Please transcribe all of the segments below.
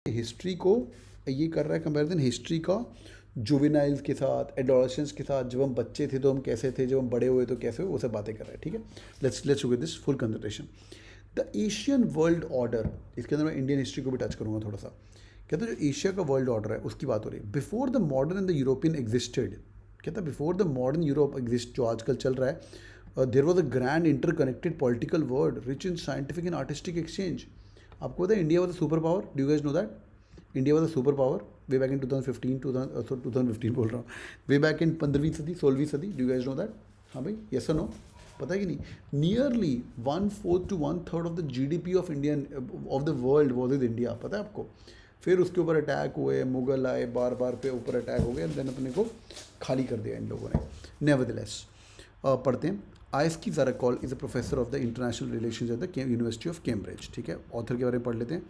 History को ये कर रहा है कंपैरिजन हिस्ट्री का जुवेनाइल्स के साथ, एडोलसेंस के साथ। जब हम बच्चे थे तो हम कैसे थे, जब हम बड़े हुए तो कैसे हुए, वो सब बातें कर रहे हैं। ठीक है, let's look at this full concentration. The Asian world order, इसके अंदर मैं इंडियन हिस्ट्री को भी टच करूँगा थोड़ा सा। कहते हैं जो एशिया का वर्ल्ड ऑर्डर है उसकी बात हो रही है। Before the modern and the European existed, कहता है before the modern Europe exist, जो आजकल चल रहा है, there was a grand interconnected political world rich in scientific and artistic exchange. आपको पता है India was a super power, do you guys know that? India was a super power way back in 2015, 2015 बोल रहा हूँ, way back in 15वीं सदी, 16वीं सदी। Do you guys know that? हाँ भाई, यस और नो? पता है कि नहीं? Nearly 1/4 to 1/3 of the GDP of Indian of the world was is India. पता है आपको? फिर उसके ऊपर अटैक हुए, मुगल आए, बार बार पे ऊपर अटैक हो गए, देन अपने को खाली कर दिया इन लोगों ने। नेवरदलेस पढ़ते हैं। Ayse Zarakol is a professor of the international relations at the university of Cambridge. ठीक है, ऑथर के बारे में पढ़ लेते हैं।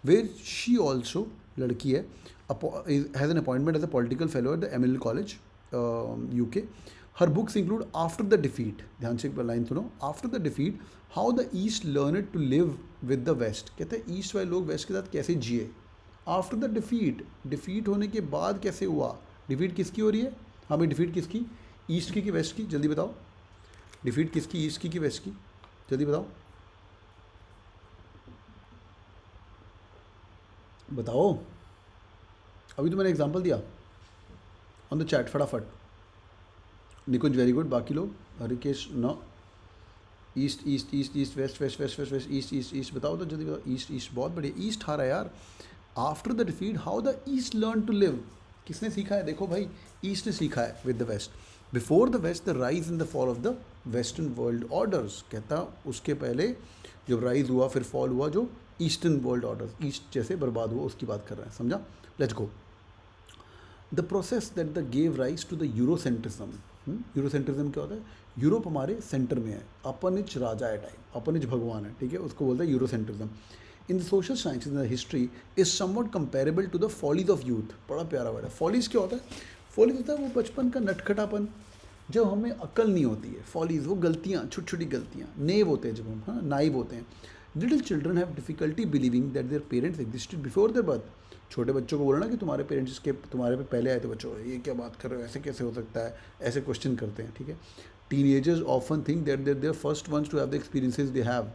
वेर शी ऑल्सो, लड़की है, has an appointment as a political fellow at the Emil college UK. Her books include after the defeat, ध्यान से एक लाइन सुनो, after the defeat how the east learn to live with the west. कहते हैं east वाले लोग waste के साथ कैसे जिए। आफ्टर द डिफीट, डिफीट होने के बाद कैसे हुआ। डिफीट किसकी हो रही है? हाँ भाई, डिफीट किसकी? ईस्ट की कि वेस्ट की? जल्दी बताओ, डिफीट किसकी, ईस्ट की कि वेस्ट की? जल्दी बताओ, बताओ। अभी तो मैंने एग्जांपल दिया ऑन द चैट, फटाफट। निकुंज वेरी गुड, बाकी लोग? Harikesh no. East east east east, west west west west west, east east east, बताओ तो जल्दी बताओ। ईस्ट ईस्ट, बहुत बढ़िया, ईस्ट हारा यार। After the defeat how the east learn to live, किसने सीखा है? देखो भाई, ईस्ट ने सीखा है with the west. Before the west the rise in the fall of the western world orders. कहता उसके पहले जब राइज हुआ फिर फॉल हुआ जो ईस्टर्न वर्ल्ड ऑर्डर्स, ईस्ट जैसे बर्बाद हुआ, उसकी बात कर रहे हैं, समझा? Let's go. The process that the gave rise to the Eurocentrism. Eurocentrism क्या होता है? यूरोप हमारे सेंटर में है, अपनिच राजा है टाइप, अपनिच भगवान है। ठीक है, उसको बोलते हैं Eurocentrism. In the social science in the history is somewhat comparable to the follies of youth. बड़ा प्यारा वर्ड है फॉलीज। क्या होता है? फॉलीज होता है वो बचपन का नटखटापन, जब हमें अकल नहीं होती है। फॉलीज वो गलतियाँ, छोटी छोटी गलतियाँ, नेव होते हैं जब हम, हाँ नाइव होते हैं। Little children have difficulty believing that their parents existed before there birth. छोटे बच्चों को बोलना कि तुम्हारे पेरेंट्स के तुम्हारे पे पहले आए थे, बच्चों ये क्या बात कर रहे हो, ऐसे कैसे हो सकता है, ऐसे क्वेश्चन करते हैं। ठीक है, teenagers often think that they're first ones to have the experiences they have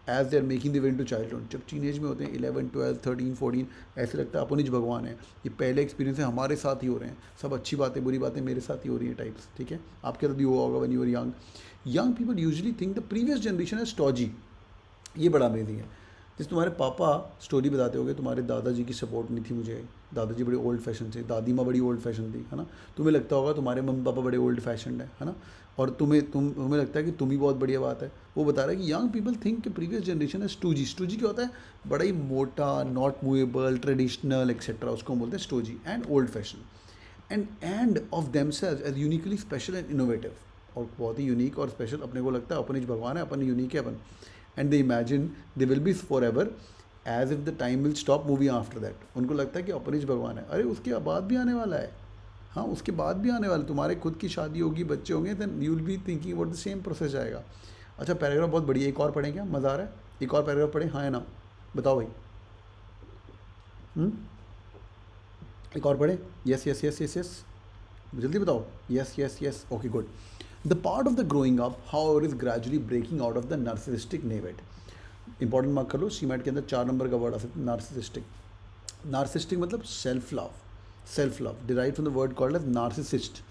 as they are making the way to childhood. जब टीनेज में होते हैं 11, 12, 13, 14, ऐसे लगता है अपन ही भगवान है, ये पहले एक्सपीरियंस है, हमारे साथ ही हो रहे हैं, सब अच्छी बातें बुरी बातें मेरे साथ ही हो रही हैं टाइप्स। ठीक है, आपके साथ भी हुआ होगा when you were young. Young people usually think the previous generation is stodgy. ये बड़ा अमेजिंग है। जैसे तुम्हारे पापा स्टोरी बताते होगे, तुम्हारे दादाजी की सपोर्ट नहीं थी मुझे, दादाजी बड़े ओल्ड फैशन थे, दादी माँ बड़ी ओल्ड फैशन थी, है ना। तुम्हें लगता होगा तुम्हारे मम्मी पापा बड़े ओल्ड फैशन है ना। और तुम्हें लगता है कि तुम ही बहुत बढ़िया बात है। वो बता रहा है कि यंग पीपल थिंक कि प्रीवियस जनरेशन है स्टूजी। स्टूजी क्या होता है? बड़ा ही मोटा, नॉट मूवेबल, ट्रेडिशनल एक्सेट्रा, उसको हम बोलते हैं stodgy, and old fashion. And of themselves as uniquely special and innovative. और बहुत ही यूनिक और स्पेशल अपने को लगता है, अपन ही भगवान है, अपन यूनिक है अपन। And they imagine they will be for ever as if the time will stop moving after that. उनको लगता है कि अपन ही भगवान है। अरे उसके बाद भी आने वाला है, हाँ उसके बाद भी आने वाला है। तुम्हारे खुद की शादी होगी, बच्चे होंगे, then you will be thinking about the same process जाएगा। अच्छा, पैराग्राफ बहुत बढ़िया, एक और पढ़ें क्या? मज़ा आ रहा है? एक और पैराग्राफ पढ़ें, हाँ है ना? बताओ भाई। हम्म, एक और पढ़ें? Yes yes yes yes yes, जल्दी बताओ। Yes yes yes, okay good. The part of the growing up how is gradually breaking out of the narcissistic naivete. Important mark कर लो, सीमेट के अंदर 4 नंबर का वर्ड आ सकता है, नार्सिसिस्टिक। नार्सिसिस्टिक मतलब self love, self love derive from the word called as narcissist.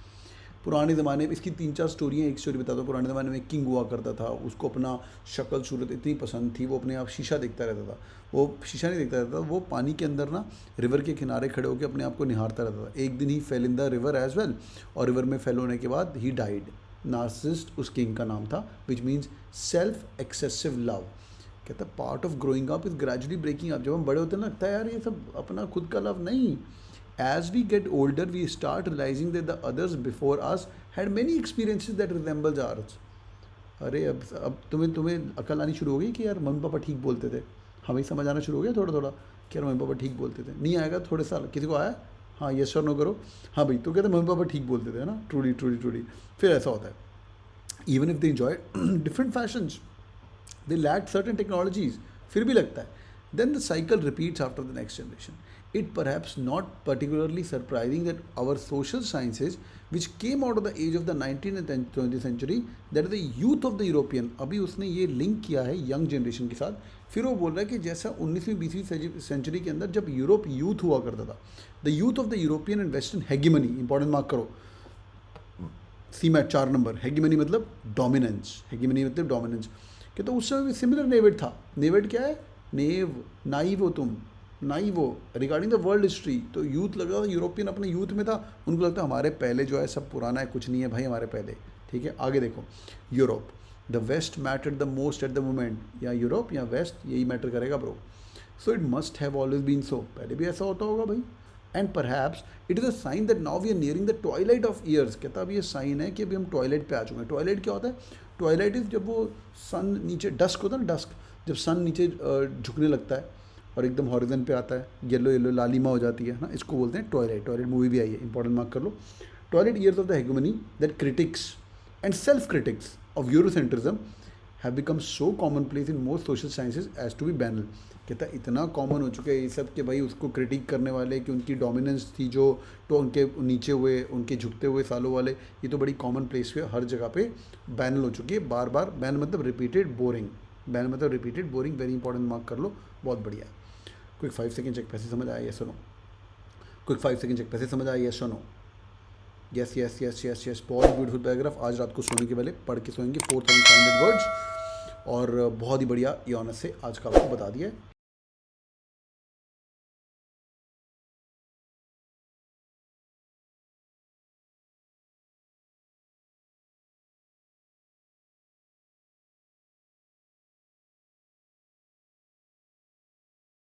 पुराने ज़माने में इसकी 3-4 स्टोरियाँ, एक स्टोरी बता दो। पुराने ज़माने में किंग हुआ करता था, उसको अपना शक्ल सूरत इतनी पसंद थी, वो अपने आप शीशा देखता रहता था। वो शीशा नहीं देखता रहता था, वो पानी के अंदर ना रिवर के किनारे खड़े होकर अपने आप को निहारता रहता था। एक दिन he fell in the river as well, और रिवर में फेल होने के बाद ही डाइड। नार्सिसिस्ट उस किंग का नाम था, which means self excessive love. कहता part of growing up is gradually breaking up. जब हम बड़े होते हैं ना, लगता है यार ये सब अपना खुद का लव नहीं। As we get older, we start realizing that the others before us had many experiences that resembles ours. अरे अब तुम्हें अकल आनी शुरू हो गई कि यार मम्मी पापा ठीक बोलते थे। हमें समझ आना शुरू हो गया थोड़ा थोड़ा कि यार मम्मी पापा ठीक बोलते थे। नहीं आएगा थोड़े साल, किसी को आया? हाँ यस और नो करो। हाँ भाई, तो कहते मम्मी पापा ठीक बोलते थे, है ना, ट्रूली ट्रूली ट्रूली। फिर ऐसा होता है, even if they enjoy different fashions, they lacked certain technologies, फिर भी लगता है then the cycle repeats after the next generation. It perhaps not particularly surprising that our social sciences, which came out of the age of the 19th and 20th century, that is the youth of the European, अभी उसने ये link किया है young generation के साथ, फिर वो बोल रहा है कि जैसा 19वीं 20वीं सेंचुरी के अंदर जब यूरोप यूथ हुआ करता था, the youth of the European and western hegemony, important mark करो, सी मैट 4 नंबर, हेगेमनी मतलब डोमिनेंस, हेगेमनी मतलब डोमिनेंस, कि तो उस समय भी सिमिलर नेवेड था. नेवेड क्या है? नेव, नाइव हो तुम, नाइव हो रिगार्डिंग द वर्ल्ड हिस्ट्री. तो यूथ लगा, यूरोपियन अपने यूथ में था, उनको लगता है हमारे पहले जो है सब पुराना है, कुछ नहीं है भाई हमारे पहले. ठीक है, आगे देखो, Europe, the West mattered the most at the moment, या यूरोप या वेस्ट यही मैटर करेगा bro. So it must have always been so, पहले भी ऐसा होता होगा भाई. And perhaps it is a sign that now we are nearing the twilight of years. कहता अब ये साइन है कि अभी हम ट्वाइलाइट पे आ चुके हैं. ट्वाइलाइट क्या होता है? ट्वाइलाइट इज जब वो सन नीचे, डस्क होता है ना, डस्क, जब सन नीचे झुकने लगता है और एकदम हॉरिजन पे आता है, येलो येलो लालिमा हो जाती है ना, इसको बोलते हैं ट्वाइलाइट. ट्वाइलाइट मूवी भी आई है, इंपॉर्टेंट मार्क कर लो. Twilight years of the hegemony that critics and self critics of Eurocentrism have become so commonplace in most social sciences as to be banal. कहता है इतना कॉमन हो चुका है ये सब कि भाई उसको क्रिटिक करने वाले, कि उनकी डोमिनेंस थी जो, तो उनके नीचे हुए, उनके झुकते हुए सालों वाले, ये तो बड़ी कॉमन प्लेस पे हर जगह पे बैनल हो चुकी है. बार बार बैन मतलब रिपीटेड बोरिंग, बैन मतलब repeated boring, very important mark कर लो, बहुत बढ़िया. क्विक 5 सेकंड चेक, पैसे समझ आया? यस और नो. क्विक 5 सेकंड चेक, पैसे समझ आया? यस और no. Yes yes yes yes yes, बहुत ब्यूटीफुल पैराग्राफ. आज रात को सोने के पहले पढ़ के सोएंगे 4500 वर्ड्स, और बहुत ही बढ़िया योनस से आज का आपको बता दिया है.